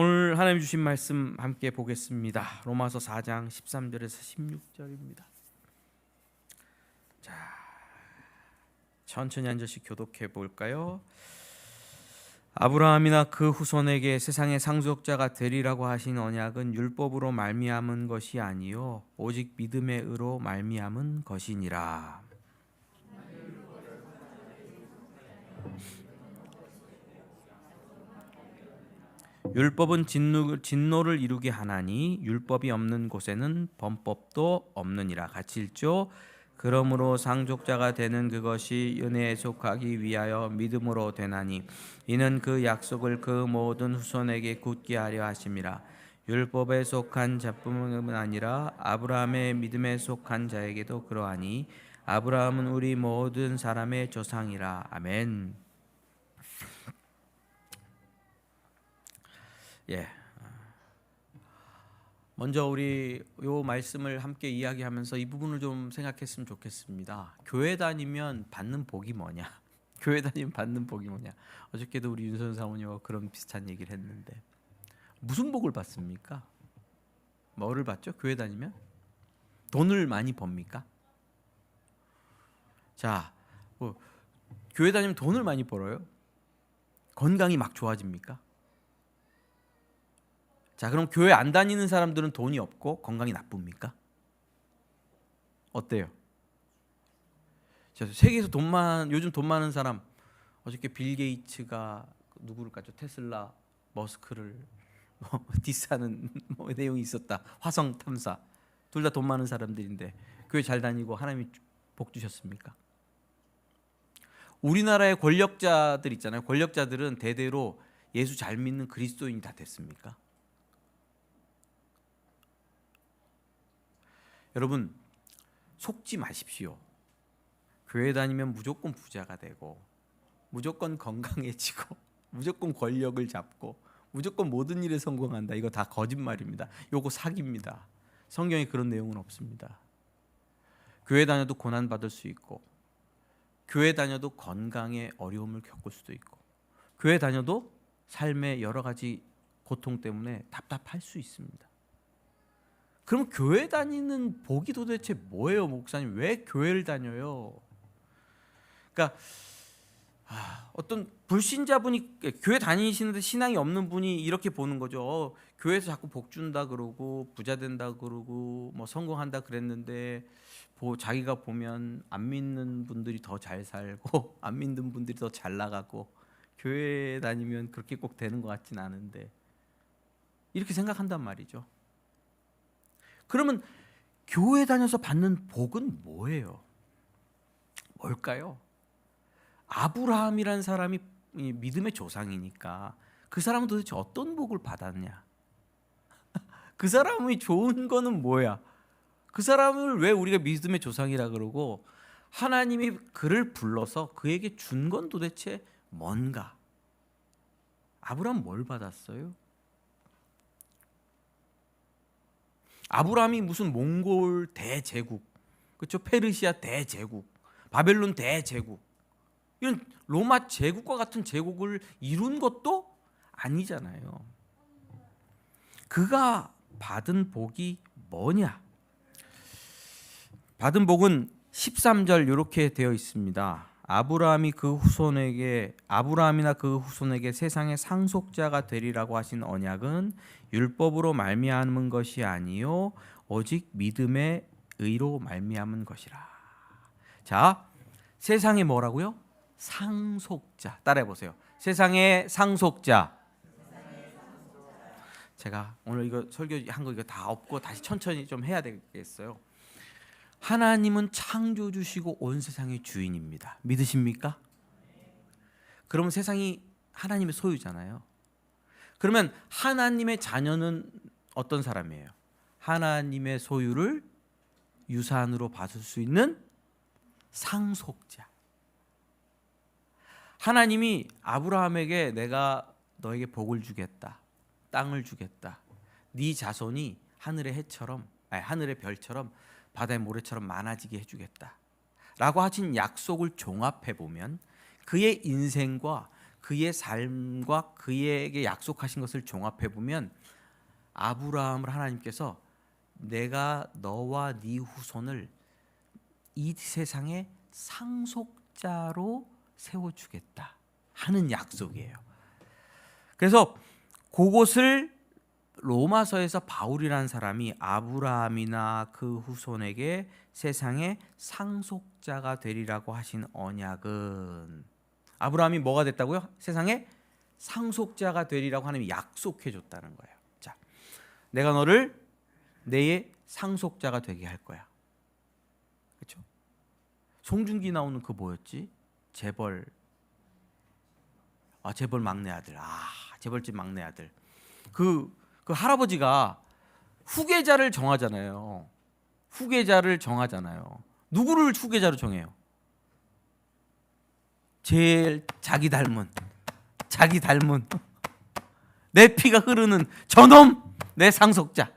오늘 하나님 주신 말씀 함께 보겠습니다. 로마서 4장 13절에서 16절입니다. 자, 천천히 한 절씩 교독해 볼까요? 아브라함이나 그 후손에게 세상의 상속자가 되리라고 하신 언약은 율법으로 말미암은 것이 아니요 오직 믿음의 의로 말미암은 것이니라. 율법은 진노를 이루게 하나니 율법이 없는 곳에는 범법도 없느니라. 같이 읽죠. 그러므로 상속자가 되는 그것이 은혜에 속하기 위하여 믿음으로 되나니 이는 그 약속을 그 모든 후손에게 굳게 하려 하심이라. 율법에 속한 자뿐만 아니라 아브라함의 믿음에 속한 자에게도 그러하니 아브라함은 우리 모든 사람의 조상이라. 아멘. 예. 먼저 우리 요 말씀을 함께 이야기하면서 이 부분을 좀 생각했으면 좋겠습니다. 교회 다니면 받는 복이 뭐냐? 교회 다니면 받는 복이 뭐냐? 어저께도 우리 윤선 사모님과 그런 비슷한 얘기를 했는데 무슨 복을 받습니까? 뭐를 받죠? 교회 다니면 돈을 많이 법니까? 자, 교회 다니면 돈을 많이 벌어요? 건강이 막 좋아집니까? 자, 그럼 교회 안 다니는 사람들은 돈이 없고 건강이 나쁩니까? 어때요? 자, 세계에서 요즘 돈 많은 사람, 어저께 빌 게이츠가 누구를 깠죠? 테슬라, 머스크를 디스하는 내용이 있었다. 화성 탐사. 둘 다 돈 많은 사람들인데 교회 잘 다니고 하나님이 복 주셨습니까? 우리나라의 권력자들 있잖아요. 권력자들은 대대로 예수 잘 믿는 그리스도인이 다 됐습니까? 여러분, 속지 마십시오. 교회 다니면 무조건 부자가 되고 무조건 건강해지고 무조건 권력을 잡고 무조건 모든 일에 성공한다. 이거 다 거짓말입니다. 이거 사기입니다. 성경에 그런 내용은 없습니다. 교회 다녀도 고난받을 수 있고 교회 다녀도 건강에 어려움을 겪을 수도 있고 교회 다녀도 삶의 여러 가지 고통 때문에 답답할 수 있습니다. 그럼 교회 다니는 복이 도대체 뭐예요, 목사님? 왜 교회를 다녀요? 그러니까 어떤 불신자분이 교회 다니시는데 신앙이 없는 분이 이렇게 보는 거죠. 교회에서 자꾸 복 준다 그러고 부자 된다 그러고 뭐 성공한다 그랬는데 자기가 보면 안 믿는 분들이 더 잘 살고 안 믿는 분들이 더 잘 나가고 교회 다니면 그렇게 꼭 되는 것 같진 않은데 이렇게 생각한단 말이죠. 그러면 교회 다녀서 받는 복은 뭐예요? 뭘까요? 아브라함이라는 사람이 믿음의 조상이니까 그 사람은 도대체 어떤 복을 받았냐? 그 사람이 좋은 거는 뭐야? 그 사람을 왜 우리가 믿음의 조상이라 그러고 하나님이 그를 불러서 그에게 준 건 도대체 뭔가? 아브라함 뭘 받았어요? 아브라함이 무슨 몽골 대제국, 그렇죠? 페르시아 대제국, 바벨론 대제국, 이런 로마 제국과 같은 제국을 이룬 것도 아니잖아요. 그가 받은 복이 뭐냐? 받은 복은 13절 이렇게 되어 있습니다. 아브라함이나 그 후손에게 세상의 상속자가 되리라고 하신 언약은 율법으로 말미암은 것이 아니요 오직 믿음의 의로 말미암은 것이라. 자, 세상에 뭐라고요? 상속자. 따라해 보세요. 세상의 상속자. 제가 오늘 이거 설교한 거 이거 다 없고 다시 천천히 좀 해야 되겠어요. 하나님은 창조주시고 온 세상의 주인입니다. 믿으십니까? 그러면 세상이 하나님의 소유잖아요. 그러면 하나님의 자녀는 어떤 사람이에요? 하나님의 소유를 유산으로 받을 수 있는 상속자. 하나님이 아브라함에게 내가 너에게 복을 주겠다. 땅을 주겠다. 네 자손이 하늘의 별처럼 바다의 모래처럼 많아지게 해주겠다 라고 하신 약속을 종합해 보면 그의 인생과 그의 삶과 그에게 약속하신 것을 종합해 보면 아브라함을 하나님께서 내가 너와 네 후손을 이 세상의 상속자로 세워주겠다 하는 약속이에요. 그래서 그것을 로마서에서 바울이라는 사람이 아브라함이나 그 후손에게 세상의 상속자가 되리라고 하신 언약은 아브라함이 뭐가 됐다고요? 세상의 상속자가 되리라고 하나님이 약속해 줬다는 거예요. 자, 내가 너를 내 상속자가 되게 할 거야. 그렇죠? 송중기 나오는 그 뭐였지? 재벌 막내 아들. 재벌집 막내 아들. 그 할아버지가 후계자를 정하잖아요. 누구를 후계자로 정해요? 제일 자기 닮은 내 피가 흐르는 저놈 내 상속자.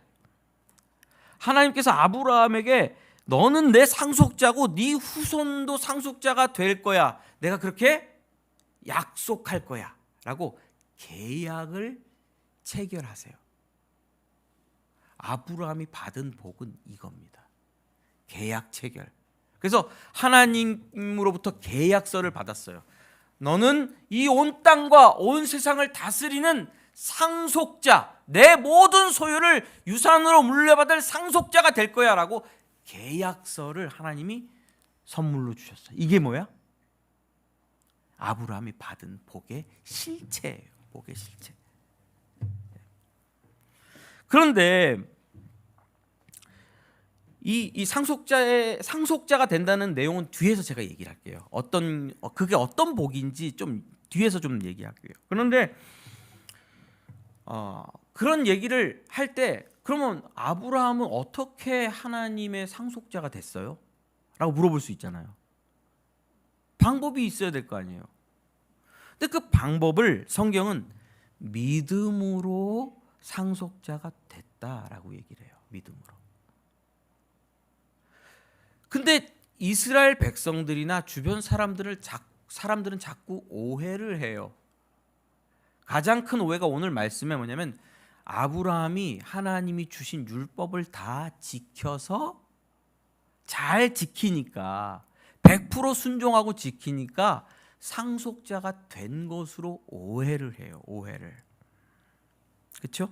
하나님께서 아브라함에게 너는 내 상속자고 네 후손도 상속자가 될 거야. 내가 그렇게 약속할 거야 라고 계약을 체결하세요. 아브라함이 받은 복은 이겁니다. 계약 체결. 그래서 하나님으로부터 계약서를 받았어요. 너는 이 온 땅과 온 세상을 다스리는 상속자, 내 모든 소유를 유산으로 물려받을 상속자가 될 거야 라고 계약서를 하나님이 선물로 주셨어요. 이게 뭐야? 아브라함이 받은 복의 실체예요. 복의 실체. 그런데 이 상속자가 된다는 내용은 뒤에서 제가 얘기를 할게요. 그게 어떤 복인지 좀 뒤에서 좀 얘기할게요. 그런데 그런 얘기를 할 때 그러면 아브라함은 어떻게 하나님의 상속자가 됐어요? 라고 물어볼 수 있잖아요. 방법이 있어야 될 거 아니에요. 근데 그 방법을 성경은 믿음으로 상속자가 됐다라고 얘기를 해요. 믿음으로. 근데 이스라엘 백성들이나 주변 사람들은 자꾸 오해를 해요. 가장 큰 오해가 오늘 말씀에 뭐냐면 아브라함이 하나님이 주신 율법을 다 지켜서 잘 지키니까 100% 순종하고 지키니까 상속자가 된 것으로 오해를 해요. 오해를. 그렇죠?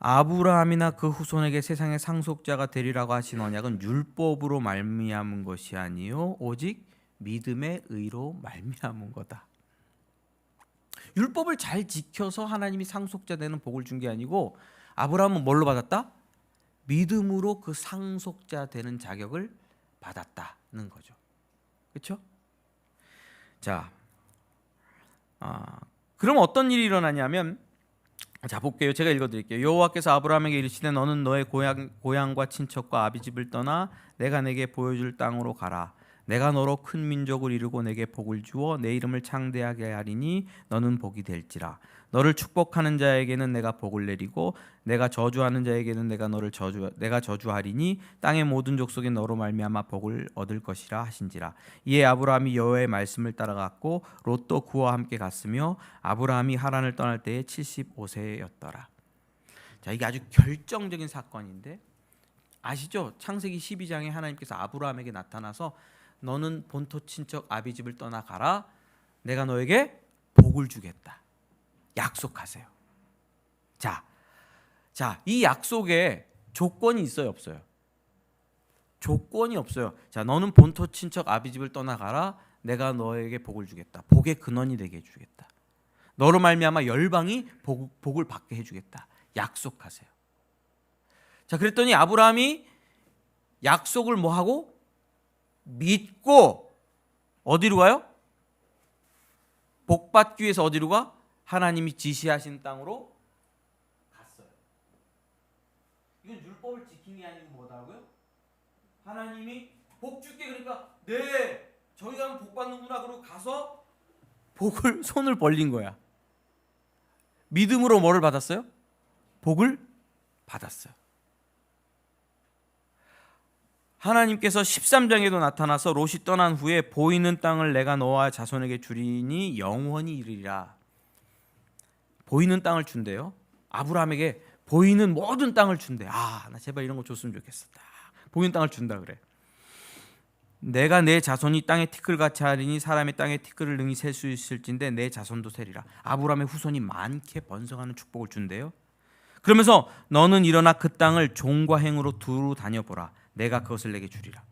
아브라함이나 그 후손에게 세상의 상속자가 되리라고 하신 언약은 율법으로 말미암은 것이 아니요 오직 믿음의 의로 말미암은 거다. 율법을 잘 지켜서 하나님이 상속자 되는 복을 준 게 아니고 아브라함은 뭘로 받았다? 믿음으로 그 상속자 되는 자격을 받았다는 거죠. 그렇죠? 자, 그럼 어떤 일이 일어나냐면 자 볼게요. 제가 읽어드릴게요. 여호와께서 아브라함에게 이르시되 너는 너의 고향과 친척과 아비집을 떠나 내가 내게 보여줄 땅으로 가라. 내가 너로 큰 민족을 이루고 내게 복을 주어 내 이름을 창대하게 하리니 너는 복이 될지라. 너를 축복하는 자에게는 내가 복을 내리고 내가 저주하는 자에게는 내가 저주하리니 땅의 모든 족속이 너로 말미암아 복을 얻을 것이라 하신지라. 이에 아브라함이 여호와의 말씀을 따라갔고 롯도 그와 함께 갔으며 아브라함이 하란을 떠날 때에 75세였더라. 자, 이게 아주 결정적인 사건인데 아시죠? 창세기 12장에 하나님께서 아브라함에게 나타나서 너는 본토 친척 아비집을 떠나가라. 내가 너에게 복을 주겠다. 약속하세요. 자, 이 약속에 조건이 있어요, 없어요? 조건이 없어요. 자, 너는 본토 친척 아비집을 떠나가라. 내가 너에게 복을 주겠다. 복의 근원이 되게 해주겠다. 너로 말미암아 열방이 복을 받게 해주겠다. 약속하세요. 자, 그랬더니 아브라함이 약속을 뭐 하고? 믿고 어디로 가요? 복 받기 위해서 어디로 가? 하나님이 지시하신 땅으로 갔어요. 이건 율법을 지킨 게 아니고 뭐다고요? 하나님이 복 줄게 그러니까 네 저희 가면 복 받는구나 그러고 가서 손을 벌린 거야. 믿음으로 뭐를 받았어요? 복을 받았어요. 하나님께서 13장에도 나타나서 롯이 떠난 후에 보이는 땅을 내가 너와 자손에게 주리니 영원히 이르리라. 보이는 땅을 준대요. 아브라함에게 보이는 모든 땅을 준대. 나 제발 이런 거 줬으면 좋겠어. 보이는 땅을 준다 그래. 내가 내 자손이 땅의 티끌같이 하리니 사람의 땅의 티끌을 능히 셀 수 있을진데 내 자손도 세리라. 아브라함의 후손이 많게 번성하는 축복을 준대요. 그러면서 너는 일어나 그 땅을 종과 행으로 두루 다녀보라. 내가 그것을 내게 주리라.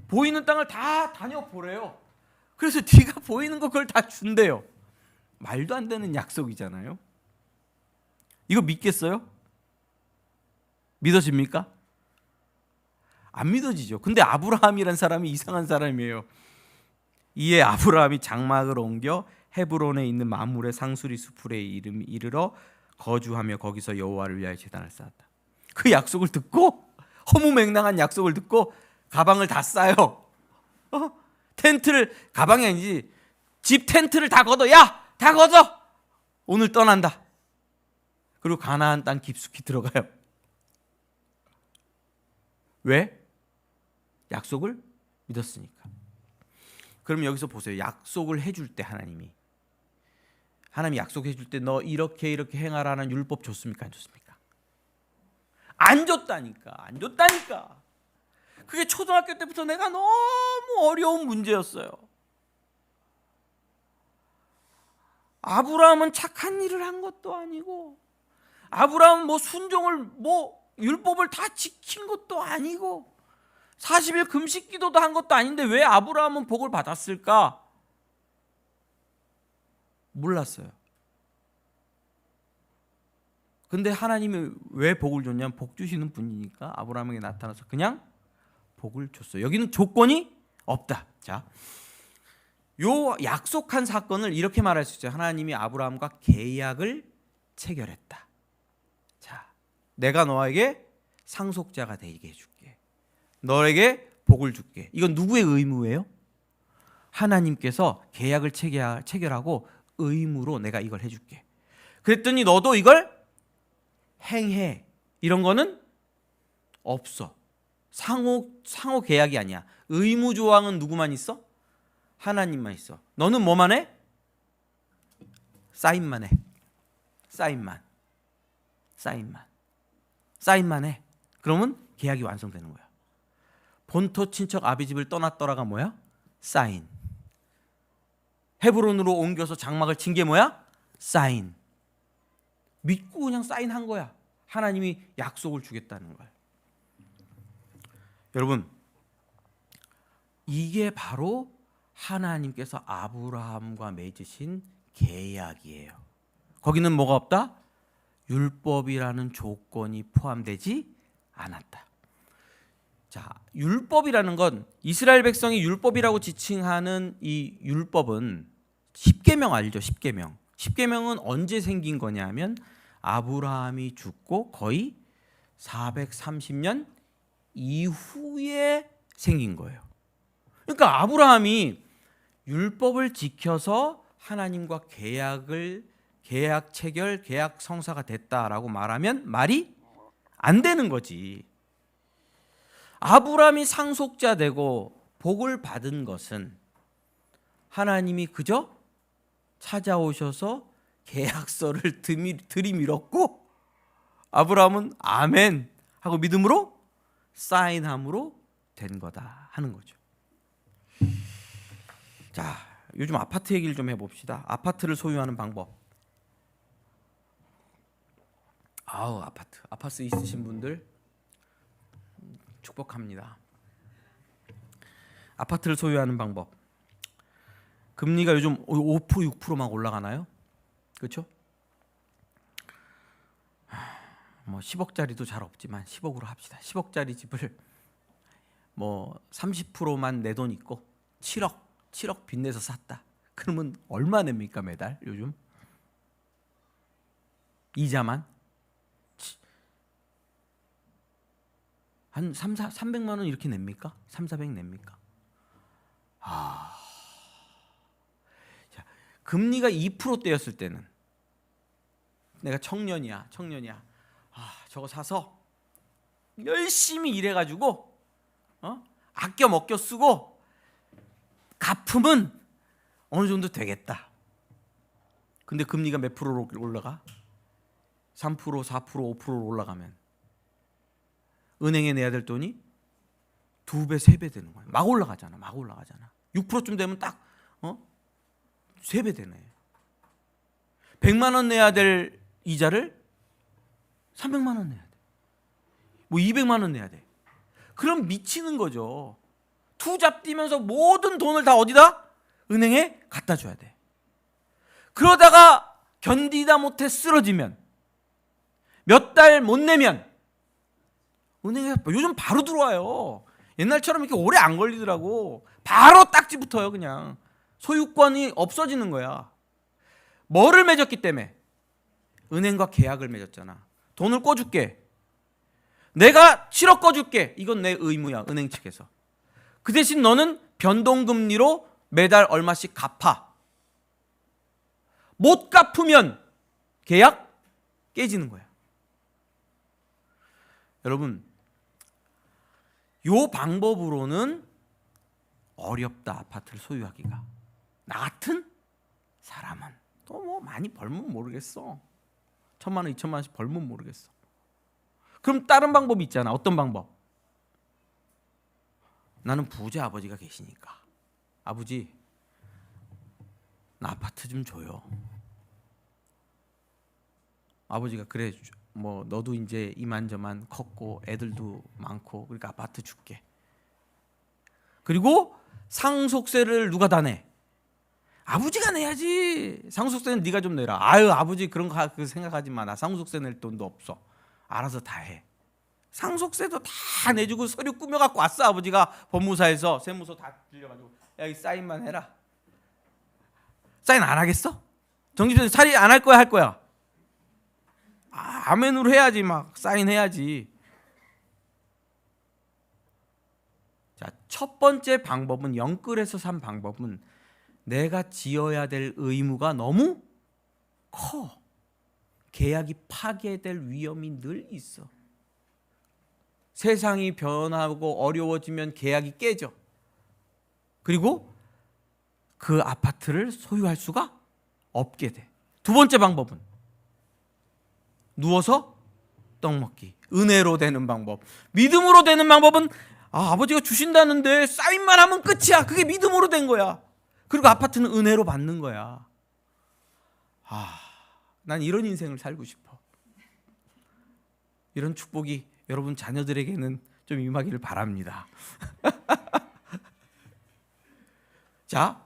보이는 땅을 다 다녀보래요. 그래서 네가 보이는 거 그걸 다 준대요. 말도 안 되는 약속이잖아요. 이거 믿겠어요? 믿어집니까? 안 믿어지죠. 근데 아브라함이란 사람이 이상한 사람이에요. 이에 아브라함이 장막을 옮겨 헤브론에 있는 마물의 상수리 수풀에 이르러 거주하며 거기서 여호와를 위하여 제단을 쌓았다. 그 약속을 듣고, 허무맹랑한 약속을 듣고 가방을 다 싸요. 텐트를, 가방이 아니지, 집 텐트를 다 걷어. 야, 다 걷어. 오늘 떠난다. 그리고 가나안 땅 깊숙이 들어가요. 왜? 약속을 믿었으니까. 그럼 여기서 보세요. 약속을 해줄 때 하나님이 약속해 줄 때 너 이렇게 행하라는 율법 줬습니까? 안 줬습니까? 안 줬다니까. 안 줬다니까. 그게 초등학교 때부터 내가 너무 어려운 문제였어요. 아브라함은 착한 일을 한 것도 아니고, 아브라함은 뭐 순종을, 율법을 다 지킨 것도 아니고, 40일 금식 기도도 한 것도 아닌데 왜 아브라함은 복을 받았을까? 몰랐어요. 근데 하나님이 왜 복을 줬냐면 복 주시는 분이니까 아브라함에게 나타나서 그냥 복을 줬어요. 여기는 조건이 없다. 자, 요 약속한 사건을 이렇게 말할 수 있어요. 하나님이 아브라함과 계약을 체결했다. 자, 내가 너에게 상속자가 되게 해줄게. 너에게 복을 줄게. 이건 누구의 의무예요? 하나님께서 계약을 체결하고 의무로 내가 이걸 해줄게. 그랬더니 너도 이걸 행해. 이런 거는 없어. 상호 계약이 아니야. 의무 조항은 누구만 있어? 하나님만 있어. 너는 뭐만 해? 사인만 해. 사인만 해. 그러면 계약이 완성되는 거야. 본토 친척 아비 집을 떠났더라가 뭐야? 사인. 헤브론으로 옮겨서 장막을 친 게 뭐야? 사인. 믿고 그냥 사인한 거야. 하나님이 약속을 주겠다는 걸. 여러분, 이게 바로 하나님께서 아브라함과 맺으신 계약이에요. 거기는 뭐가 없다? 율법이라는 조건이 포함되지 않았다. 자, 율법이라는 건 이스라엘 백성이 율법이라고 지칭하는 이 율법은 10계명 알죠? 10계명. 10계명은 언제 생긴 거냐면 아브라함이 죽고 거의 430년 이후에 생긴 거예요. 그러니까 아브라함이 율법을 지켜서 하나님과 계약 체결, 계약 성사가 됐다라고 말하면 말이 안 되는 거지. 아브라함이 상속자 되고 복을 받은 것은 하나님이 그저 찾아오셔서 계약서를 들이밀었고 아브라함은 아멘 하고 믿음으로 사인함으로 된 거다 하는 거죠. 자, 요즘 아파트 얘기를 좀 해봅시다. 아파트를 소유하는 방법. 아파트 있으신 분들 축복합니다. 아파트를 소유하는 방법. 금리가 요즘 5%, 6% 막 올라가나요? 그렇죠? 뭐 10억짜리도 잘 없지만 10억으로 합시다. 10억짜리 집을 뭐 30%만 내 돈 있고 7억 빚내서 샀다. 그러면 얼마 냅니까 매달 요즘? 이자만? 한 300만 원 이렇게 냅니까? 400 냅니까? 자, 금리가 2%대였을 때는 내가 청년이야. 저거 사서 열심히 일해가지고 아껴 먹겨 쓰고 갚으면 어느 정도 되겠다. 근데 금리가 몇 프로로 올라가? 3%, 4%, 5%로 올라가면 은행에 내야 될 돈이 2배, 3배 되는 거야. 막 올라가잖아. 6%쯤 되면 딱 3배 되네. 100만 원 내야 될 이자를 300만 원 내야 돼. 뭐 200만 원 내야 돼. 그럼 미치는 거죠. 투잡 뛰면서 모든 돈을 다 어디다? 은행에 갖다 줘야 돼. 그러다가 견디다 못해 쓰러지면, 몇 달 못 내면 은행에 요즘 바로 들어와요. 옛날처럼 이렇게 오래 안 걸리더라고. 바로 딱지 붙어요. 그냥 소유권이 없어지는 거야. 뭐를 맺었기 때문에? 은행과 계약을 맺었잖아. 돈을 꿔줄게. 내가 7억 꿔줄게. 이건 내 의무야. 은행 측에서. 그 대신 너는 변동금리로 매달 얼마씩 갚아. 못 갚으면 계약 깨지는 거야. 여러분, 요 방법으로는 어렵다. 아파트를 소유하기가. 나 같은 사람은 또 뭐 많이 벌면 모르겠어. 1,000만 원, 2,000만 원씩 벌면 모르겠어. 그럼 다른 방법이 있잖아. 어떤 방법? 나는 부자 아버지가 계시니까, 아버지, 나 아파트 좀 줘요. 아버지가 그래, 뭐 너도 이제 이만저만 컸고 애들도 많고 그러니까 아파트 줄게. 그리고 상속세를 누가 다 내? 아버지가 내야지. 상속세는 네가 좀 내라. 아유, 아버지 그런 거 생각하지 마. 나 상속세 낼 돈도 없어. 알아서 다 해. 상속세도 다 내주고 서류 꾸며갖고 왔어. 아버지가 법무사에서 세무서 다 들려가지고, 야, 이 사인만 해라. 사인 안 하겠어? 정집사님 사인 안 할 거야, 할 거야? 아멘으로 해야지. 막 사인해야지. 자, 첫 번째 방법은, 영끌에서 산 방법은, 내가 지어야 될 의무가 너무 커. 계약이 파괴될 위험이 늘 있어. 세상이 변하고 어려워지면 계약이 깨져. 그리고 그 아파트를 소유할 수가 없게 돼. 두 번째 방법은 누워서 떡 먹기. 은혜로 되는 방법. 믿음으로 되는 방법은, 아버지가 주신다는데 사인만 하면 끝이야. 그게 믿음으로 된 거야. 그리고 아파트는 은혜로 받는 거야. 난 이런 인생을 살고 싶어. 이런 축복이 여러분 자녀들에게는 좀 임하기를 바랍니다. 자,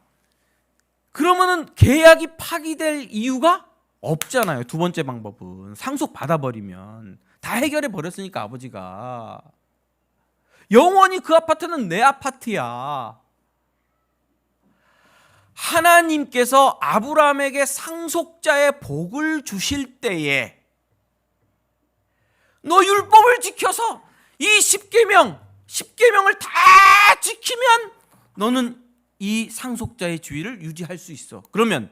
그러면은 계약이 파기될 이유가 없잖아요. 두 번째 방법은 상속 받아버리면 다 해결해 버렸으니까 아버지가 영원히 그 아파트는 내 아파트야. 하나님께서 아브라함에게 상속자의 복을 주실 때에 너 율법을 지켜서 이 10계명을 다 지키면 너는 이 상속자의 지위를 유지할 수 있어. 그러면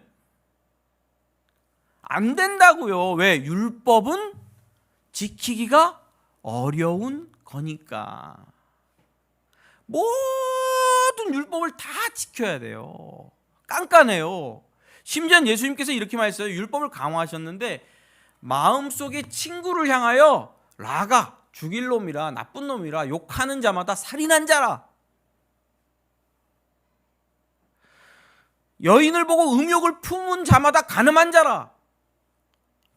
안 된다고요. 왜? 율법은 지키기가 어려운 거니까. 모든 율법을 다 지켜야 돼요. 깐깐해요. 심지어 예수님께서 이렇게 말했어요. 율법을 강화하셨는데 마음속에 친구를 향하여 라가, 죽일 놈이라, 나쁜 놈이라, 욕하는 자마다 살인한 자라, 여인을 보고 음욕을 품은 자마다 간음한 자라,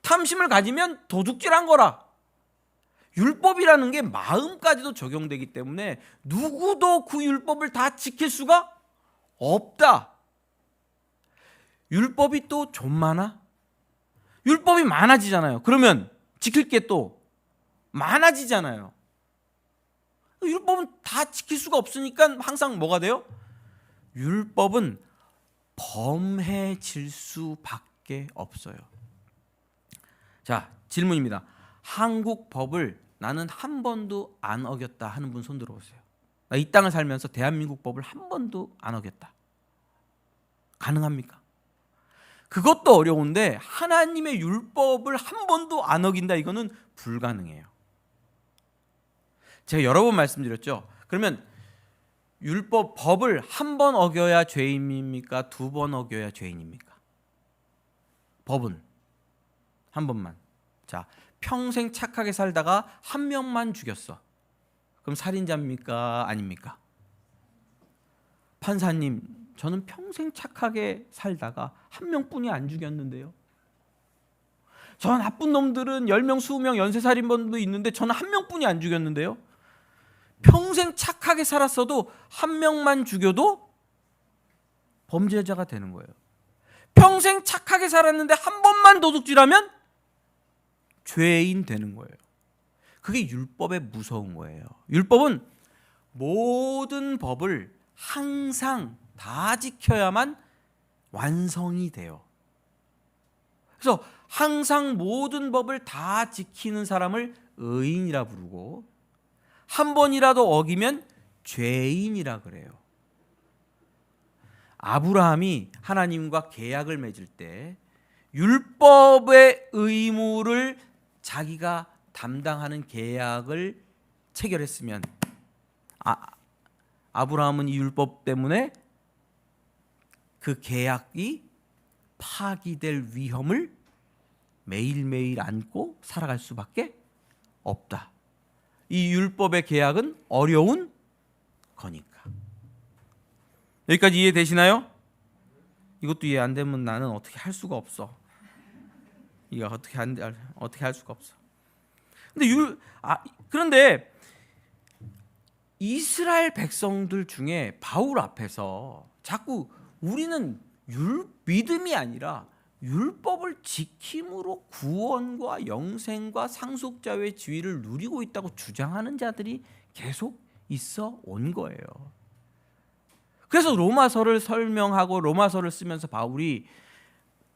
탐심을 가지면 도둑질한 거라. 율법이라는 게 마음까지도 적용되기 때문에 누구도 그 율법을 다 지킬 수가 없다. 율법이 또 좀 많아? 율법이 많아지잖아요. 그러면 지킬 게 또 많아지잖아요. 율법은 다 지킬 수가 없으니까 항상 뭐가 돼요? 율법은 범해질 수밖에 없어요. 자, 질문입니다. 한국 법을 나는 한 번도 안 어겼다 하는 분 손 들어보세요. 나 이 땅을 살면서 대한민국 법을 한 번도 안 어겼다. 가능합니까? 그것도 어려운데 하나님의 율법을 한 번도 안 어긴다, 이거는 불가능해요. 제가 여러 번 말씀드렸죠. 그러면 법을 한 번 어겨야 죄인입니까? 두 번 어겨야 죄인입니까? 법은 한 번만. 자, 평생 착하게 살다가 한 명만 죽였어. 그럼 살인자입니까? 아닙니까? 판사님, 저는 평생 착하게 살다가 한 명뿐이 안 죽였는데요. 저 나쁜 놈들은 10명, 20명 연쇄살인범도 있는데 저는 한 명뿐이 안 죽였는데요. 평생 착하게 살았어도 한 명만 죽여도 범죄자가 되는 거예요. 평생 착하게 살았는데 한 번만 도둑질하면 죄인 되는 거예요. 그게 율법의 무서운 거예요. 율법은 모든 법을 항상 다 지켜야만 완성이 돼요. 그래서 항상 모든 법을 다 지키는 사람을 의인이라 부르고 한 번이라도 어기면 죄인이라 그래요. 아브라함이 하나님과 계약을 맺을 때 율법의 의무를 자기가 담당하는 계약을 체결했으면 아브라함은 이 율법 때문에 그 계약이 파기될 위험을 매일매일 안고 살아갈 수밖에 없다. 이 율법의 계약은 어려운 거니까. 여기까지 이해되시나요? 이것도 이해 안 되면 나는 어떻게 할 수가 없어. 이거 어떻게 할 수가 없어. 그런데 이스라엘 백성들 중에 바울 앞에서 자꾸 우리는 믿음이 아니라 율법을 지킴으로 구원과 영생과 상속자의 지위를 누리고 있다고 주장하는 자들이 계속 있어 온 거예요. 그래서 로마서를 설명하고 로마서를 쓰면서 바울이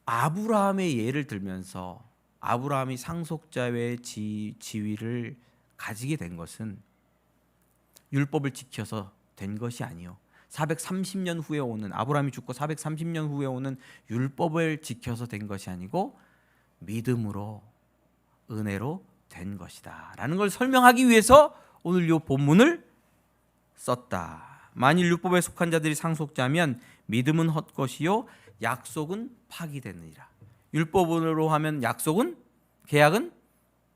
아브라함의 예를 들면서 아브라함이 상속자의 지위를 가지게 된 것은 율법을 지켜서 된 것이 아니요. 430년 후에 오는 아브라함이 죽고 430년 후에 오는 율법을 지켜서 된 것이 아니고 믿음으로 은혜로 된 것이다 라는 걸 설명하기 위해서 오늘 이 본문을 썼다. 만일 율법에 속한 자들이 상속자면 믿음은 헛것이요 약속은 파기되느니라. 율법으로 하면 약속은 계약은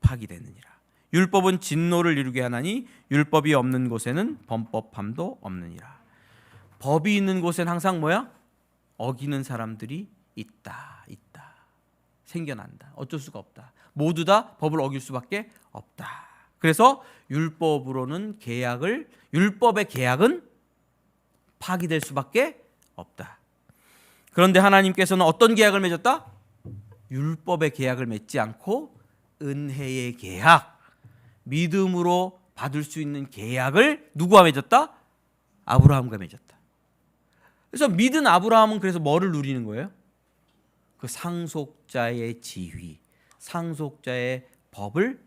파기되느니라. 율법은 진노를 이루게 하나니 율법이 없는 곳에는 범법함도 없느니라. 법이 있는 곳엔 항상 뭐야? 어기는 사람들이 있다. 생겨난다. 어쩔 수가 없다. 모두 다 법을 어길 수밖에 없다. 그래서 율법의 계약은 파기될 수밖에 없다. 그런데 하나님께서는 어떤 계약을 맺었다? 율법의 계약을 맺지 않고 은혜의 계약, 믿음으로 받을 수 있는 계약을 누구와 맺었다? 아브라함과 맺었다. 그래서 믿은 아브라함은 그래서 뭐를 누리는 거예요? 그 상속자의 지위, 상속자의 법을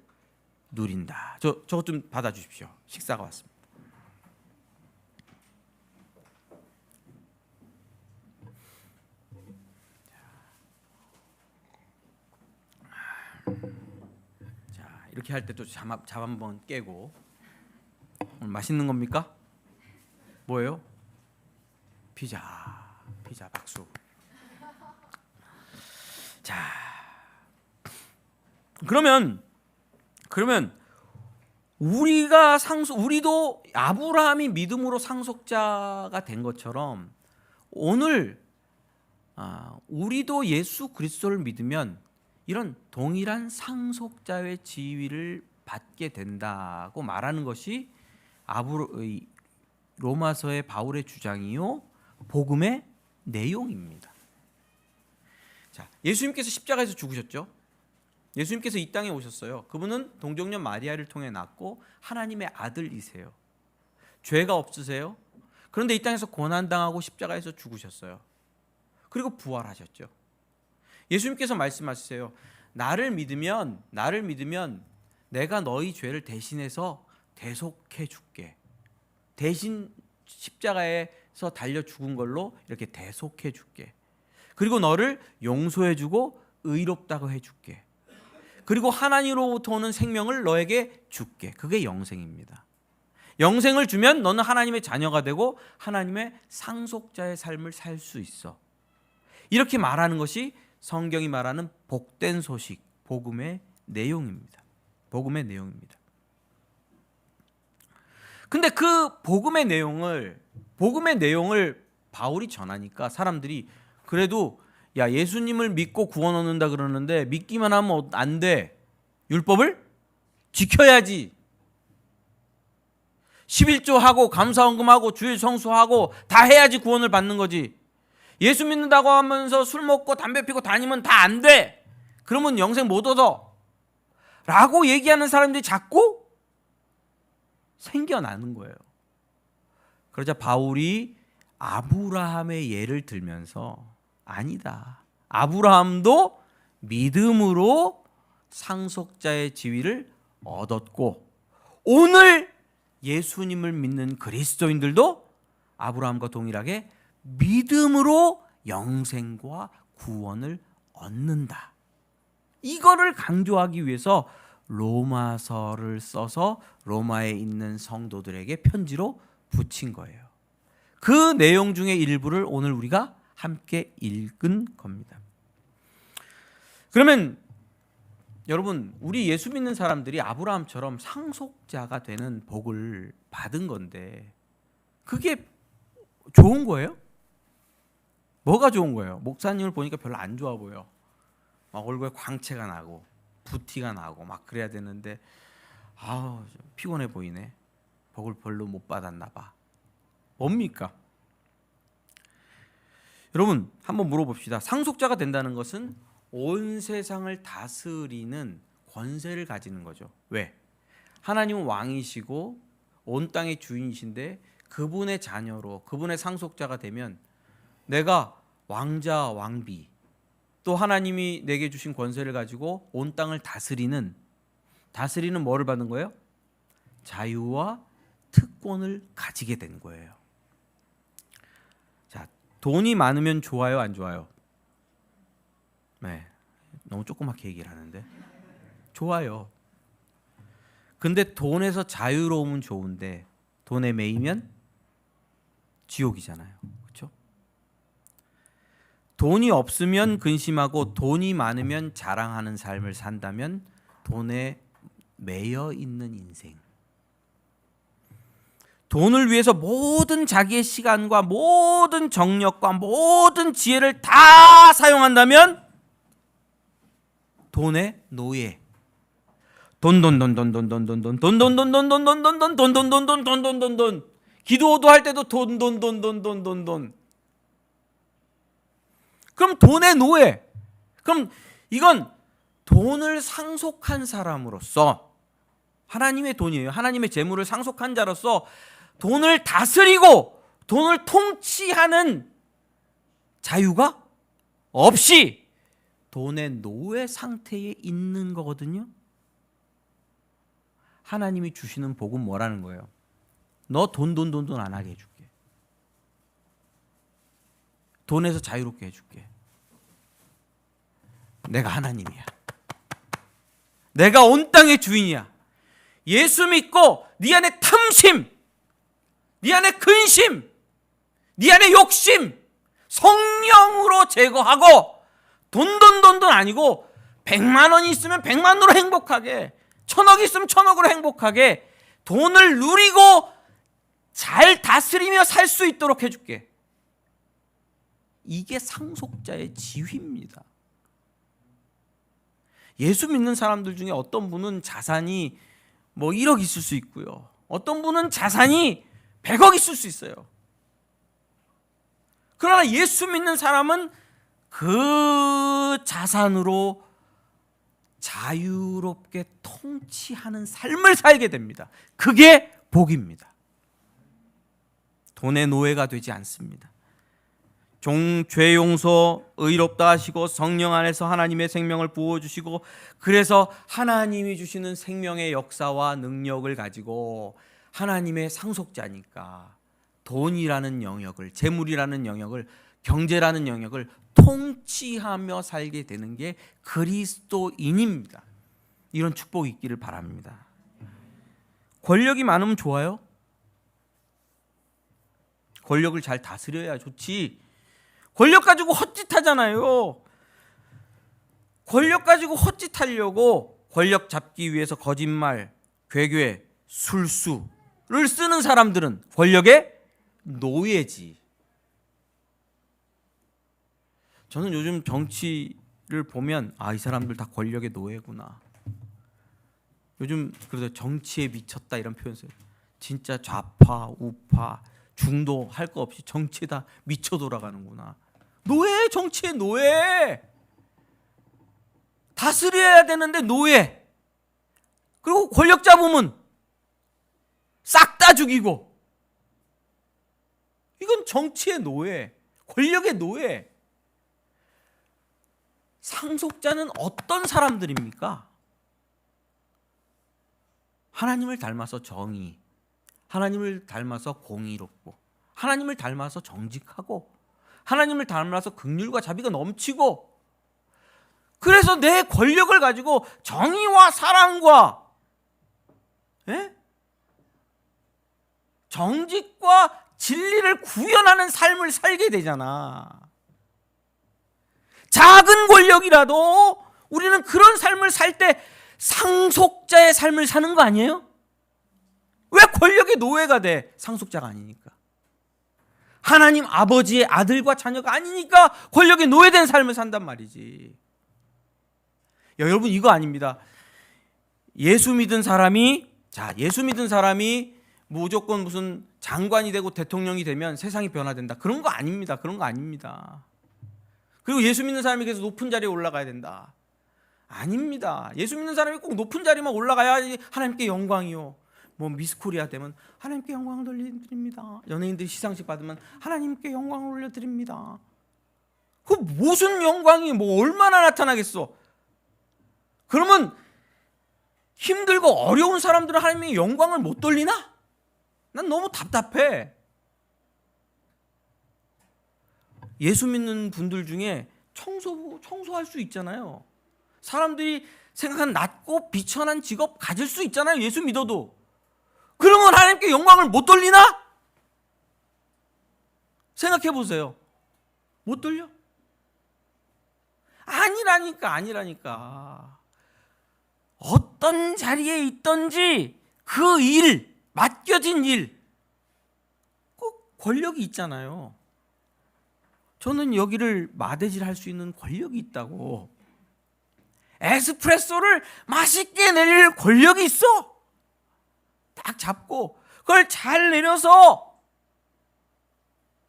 누린다. 저것 좀 받아주십시오. 식사가 왔습니다. 자, 이렇게 할 때 또 잠 한번 깨고. 오늘 맛있는 겁니까? 뭐예요? 피자 박수. 자, 그러면 우리도 아브라함이 믿음으로 상속자가 된 것처럼 오늘 우리도 예수 그리스도를 믿으면 이런 동일한 상속자의 지위를 받게 된다고 말하는 것이 로마서의 바울의 주장이요 복음의 내용입니다. 자, 예수님께서 십자가에서 죽으셨죠. 예수님께서 이 땅에 오셨어요. 그분은 동정녀 마리아를 통해 낳고 하나님의 아들이세요. 죄가 없으세요. 그런데 이 땅에서 고난당하고 십자가에서 죽으셨어요. 그리고 부활하셨죠. 예수님께서 말씀하셨어요. 나를 믿으면 내가 너희 죄를 대신해서 대속해 줄게. 대신 십자가에서 달려 죽은 걸로 이렇게 대속해 줄게. 그리고 너를 용서해 주고 의롭다고 해 줄게. 그리고 하나님으로부터 오는 생명을 너에게 줄게. 그게 영생입니다. 영생을 주면 너는 하나님의 자녀가 되고 하나님의 상속자의 삶을 살 수 있어. 이렇게 말하는 것이 성경이 말하는 복된 소식, 복음의 내용입니다. 복음의 내용입니다. 근데 그 복음의 내용을 바울이 전하니까 사람들이 그래도 야, 예수님을 믿고 구원 얻는다 그러는데 믿기만 하면 안 돼. 율법을 지켜야지. 11조하고 감사헌금하고 주일 성수하고 다 해야지 구원을 받는 거지. 예수 믿는다고 하면서 술 먹고 담배 피고 다니면 다 안 돼. 그러면 영생 못 얻어. 라고 얘기하는 사람들이 자꾸 생겨나는 거예요. 그러자 바울이 아브라함의 예를 들면서 아니다. 아브라함도 믿음으로 상속자의 지위를 얻었고 오늘 예수님을 믿는 그리스도인들도 아브라함과 동일하게 믿음으로 영생과 구원을 얻는다. 이거를 강조하기 위해서 로마서를 써서 로마에 있는 성도들에게 편지로 붙인 거예요. 그 내용 중에 일부를 오늘 우리가 함께 읽은 겁니다. 그러면 여러분, 우리 예수 믿는 사람들이 아브라함처럼 상속자가 되는 복을 받은 건데 그게 좋은 거예요? 뭐가 좋은 거예요? 목사님을 보니까 별로 안 좋아 보여. 막 얼굴에 광채가 나고 부티가 나고 막 그래야 되는데 피곤해 보이네. 복을 별로 못 받았나 봐. 뭡니까? 여러분 한번 물어봅시다. 상속자가 된다는 것은 온 세상을 다스리는 권세를 가지는 거죠. 왜? 하나님은 왕이시고 온 땅의 주인이신데 그분의 자녀로 그분의 상속자가 되면 내가 왕자 왕비 또 하나님이 내게 주신 권세를 가지고 온 땅을 다스리는 뭐를 받는 거예요? 자유와 특권을 가지게 된 거예요. 자, 돈이 많으면 좋아요, 안 좋아요? 네, 너무 조그맣게 얘기를 하는데 좋아요. 근데 돈에서 자유로우면 좋은데 돈에 매이면 지옥이잖아요. 그렇죠? 돈이 없으면 근심하고 돈이 많으면 자랑하는 삶을 산다면 돈에 매여 있는 인생. 돈을 위해서 모든 자기의 시간과 모든 정력과 모든 지혜를 다 사용한다면 돈의 노예. 돈. 기도도 할 때도 돈. 그럼 돈의 노예. 그럼 이건 돈을 상속한 사람으로서 하나님의 돈이에요. 하나님의 재물을 상속한 자로서 돈을 다스리고 돈을 통치하는 자유가 없이 돈의 노예 상태에 있는 거거든요. 하나님이 주시는 복은 뭐라는 거예요? 너 돈 안 하게 해줄게. 돈에서 자유롭게 해줄게. 내가 하나님이야. 내가 온 땅의 주인이야. 예수 믿고 네 안에 탐심, 네 안에 근심, 네 안에 욕심 성령으로 제거하고 돈 아니고 100만 원이 있으면 100만 원으로 행복하게, 1000억 있으면 1000억으로 행복하게 돈을 누리고 잘 다스리며 살 수 있도록 해줄게. 이게 상속자의 지위입니다. 예수 믿는 사람들 중에 어떤 분은 자산이 1억 있을 수 있고요. 어떤 분은 자산이 100억 있을 수 있어요. 그러나 예수 믿는 사람은 그 자산으로 자유롭게 통치하는 삶을 살게 됩니다. 그게 복입니다. 돈의 노예가 되지 않습니다. 죄 용서, 의롭다 하시고 성령 안에서 하나님의 생명을 부어주시고 그래서 하나님이 주시는 생명의 역사와 능력을 가지고 하나님의 상속자니까 돈이라는 영역을, 재물이라는 영역을, 경제라는 영역을 통치하며 살게 되는 게 그리스도인입니다. 이런 축복이 있기를 바랍니다. 권력이 많으면 좋아요? 권력을 잘 다스려야 좋지. 권력 가지고 헛짓하잖아요. 권력 가지고 헛짓하려고 권력 잡기 위해서 거짓말, 괴괴, 술수를 쓰는 사람들은 권력의 노예지. 저는 요즘 정치를 보면 이 사람들 다 권력의 노예구나. 요즘 그래서 정치에 미쳤다 이런 표현 써요. 진짜 좌파, 우파, 중도 할 거 없이 정치에 다 미쳐 돌아가는구나. 노예, 정치의 노예. 다스려야 되는데 노예. 그리고 권력 잡으면 싹 다 죽이고. 이건 정치의 노예, 권력의 노예. 상속자는 어떤 사람들입니까? 하나님을 닮아서 정의, 하나님을 닮아서 공의롭고, 하나님을 닮아서 정직하고, 하나님을 닮아서 긍휼과 자비가 넘치고, 그래서 내 권력을 가지고 정의와 사랑과 정직과 진리를 구현하는 삶을 살게 되잖아. 작은 권력이라도 우리는 그런 삶을 살 때 상속자의 삶을 사는 거 아니에요? 왜 권력의 노예가 돼? 상속자가 아니니까. 하나님 아버지의 아들과 자녀가 아니니까 권력의 노예된 삶을 산단 말이지. 여러분, 이거 아닙니다. 예수 믿은 사람이 무조건 무슨 장관이 되고 대통령이 되면 세상이 변화된다. 그런 거 아닙니다. 그런 거 아닙니다. 그리고 예수 믿는 사람이 계속 높은 자리에 올라가야 된다. 아닙니다. 예수 믿는 사람이 꼭 높은 자리만 올라가야 하나님께 영광이요. 뭐 미스코리아 되면 하나님께 영광을 돌려드립니다. 연예인들이 시상식 받으면 하나님께 영광을 올려드립니다. 그 무슨 영광이 뭐 얼마나 나타나겠어? 그러면 힘들고 어려운 사람들은 하나님의 영광을 못 돌리나? 난 너무 답답해. 예수 믿는 분들 중에 청소할 수 있잖아요. 사람들이 생각한 낮고 비천한 직업 가질 수 있잖아요. 예수 믿어도. 그러면 하나님께 영광을 못 돌리나? 생각해 보세요. 못 돌려? 아니라니까. 어떤 자리에 있든지 그 일, 맡겨진 일, 꼭 권력이 있잖아요. 저는 여기를 마대질 할 수 있는 권력이 있다고. 에스프레소를 맛있게 내릴 권력이 있어. 딱 잡고 그걸 잘 내려서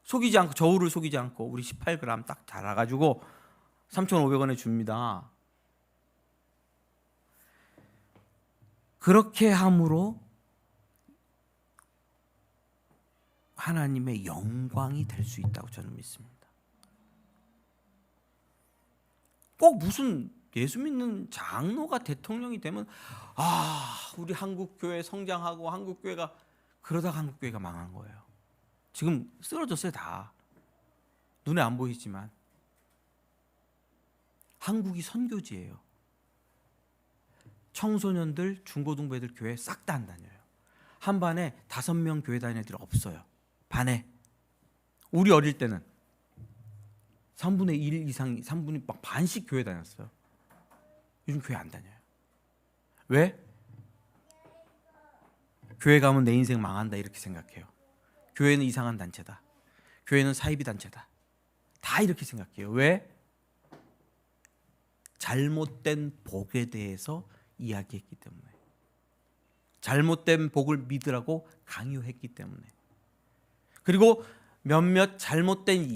속이지 않고, 저울을 속이지 않고 우리 18g 딱 달아가지고 3,500원에 줍니다. 그렇게 함으로 하나님의 영광이 될 수 있다고 저는 믿습니다. 꼭 무슨 예수 믿는 장로가 대통령이 되면 우리 한국교회 성장하고 한국교회가, 그러다가 한국교회가 망한 거예요. 지금 쓰러졌어요. 다 눈에 안 보이지만. 한국이 선교지예요. 청소년들, 중고등부 애들 교회 싹 다 안 다녀요. 한 반에 5명 교회 다니는 애들이 없어요. 반에. 우리 어릴 때는 3분의 1 이상, 3분의 막 반씩 교회 다녔어요. 요즘 교회 안 다녀요. 왜? 교회 가면 내 인생 망한다 이렇게 생각해요. 교회는 이상한 단체다. 교회는 사이비 단체다. 다 이렇게 생각해요. 왜? 잘못된 복에 대해서 이야기했기 때문에. 잘못된 복을 믿으라고 강요했기 때문에. 그리고 몇몇 잘못된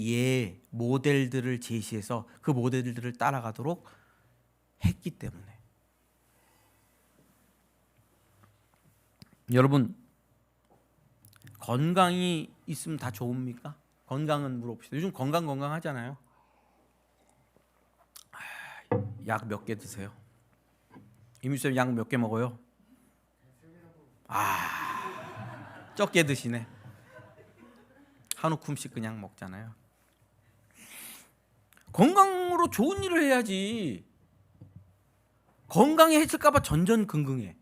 모델들을 제시해서 그 모델들을 따라가도록 했기 때문에. 여러분, 건강이 있으면 다 좋습니까? 건강은 물어봅시다. 요즘 건강 하잖아요. 약 몇 개 드세요? 이미쌤 약 몇 개 먹어요? 적게 드시네. 한 움큼씩 그냥 먹잖아요. 건강으로 좋은 일을 해야지. 건강에 해칠까 봐 전전긍긍해.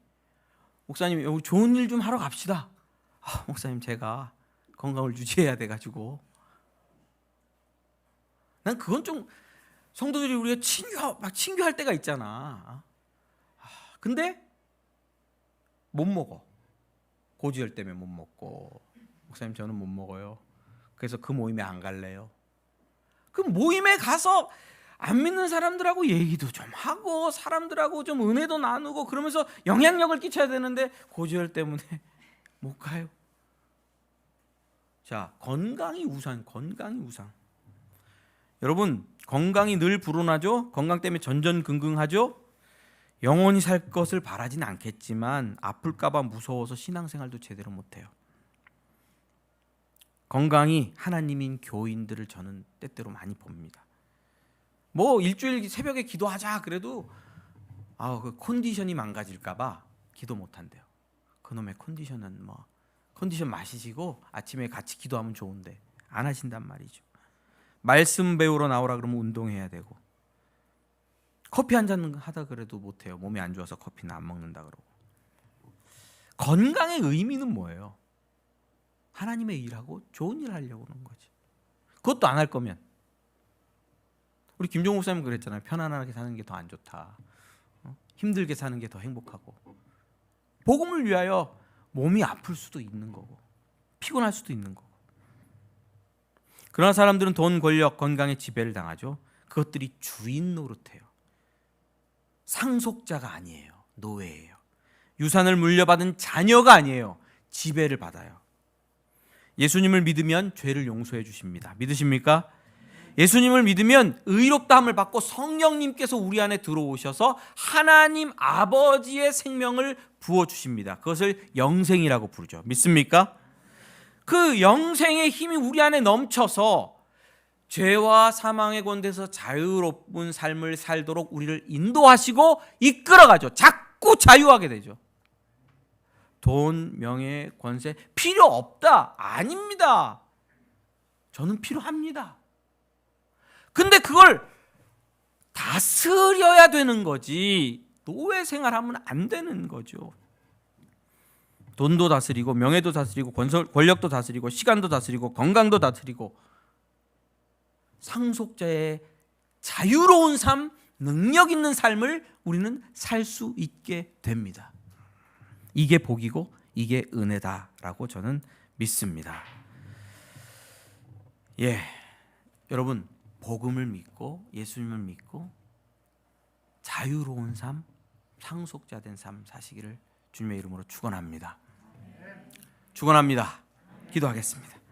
목사님, 여기 좋은 일 좀 하러 갑시다. 목사님, 제가 건강을 유지해야 돼가지고 난 그건 좀 성도들이 우리가 친교할 때가 있잖아. 근데 못 먹어. 고지혈 때문에 못 먹고 목사님 저는 못 먹어요. 그래서 그 모임에 안 갈래요. 그 모임에 가서 안 믿는 사람들하고 얘기도 좀 하고 사람들하고 좀 은혜도 나누고 그러면서 영향력을 끼쳐야 되는데 고지혈 때문에 못 가요. 자, 건강이 우선. 여러분 건강이 늘 불운하죠. 건강 때문에 전전긍긍하죠. 영원히 살 것을 바라진 않겠지만 아플까 봐 무서워서 신앙생활도 제대로 못해요. 건강이 하나님인 교인들을 저는 때때로 많이 봅니다. 뭐 일주일 새벽에 기도하자 그래도 그 컨디션이 망가질까 봐 기도 못 한대요. 그놈의 컨디션은 뭐 컨디션 마시시고 아침에 같이 기도하면 좋은데 안 하신단 말이죠. 말씀 배우러 나오라 그러면 운동해야 되고 커피 한 잔 하다 그래도 못해요. 몸이 안 좋아서 커피는 안 먹는다 그러고. 건강의 의미는 뭐예요? 하나님의 일하고 좋은 일 하려고 하는 거지. 그것도 안 할 거면 우리 김종국 목사님 그랬잖아요. 편안하게 사는 게 더 안 좋다. 힘들게 사는 게 더 행복하고. 복음을 위하여 몸이 아플 수도 있는 거고 피곤할 수도 있는 거고. 그러나 사람들은 돈, 권력, 건강에 지배를 당하죠. 그것들이 주인 노릇해요. 상속자가 아니에요. 노예예요. 유산을 물려받은 자녀가 아니에요. 지배를 받아요. 예수님을 믿으면 죄를 용서해 주십니다. 믿으십니까? 예수님을 믿으면 의롭다함을 받고 성령님께서 우리 안에 들어오셔서 하나님 아버지의 생명을 부어주십니다. 그것을 영생이라고 부르죠. 믿습니까? 그 영생의 힘이 우리 안에 넘쳐서 죄와 사망의 권세에서 자유로운 삶을 살도록 우리를 인도하시고 이끌어가죠. 자꾸 자유하게 되죠. 돈, 명예, 권세 필요 없다. 아닙니다. 저는 필요합니다. 근데 그걸 다스려야 되는 거지 노예 생활하면 안 되는 거죠. 돈도 다스리고 명예도 다스리고 권력도 다스리고 시간도 다스리고 건강도 다스리고 상속자의 자유로운 삶, 능력 있는 삶을 우리는 살 수 있게 됩니다. 이게 복이고 이게 은혜다라고 저는 믿습니다. 여러분 복음을 믿고 예수님을 믿고 자유로운 삶, 상속자 된 삶 사시기를 주님의 이름으로 축원합니다. 축원합니다. 기도하겠습니다.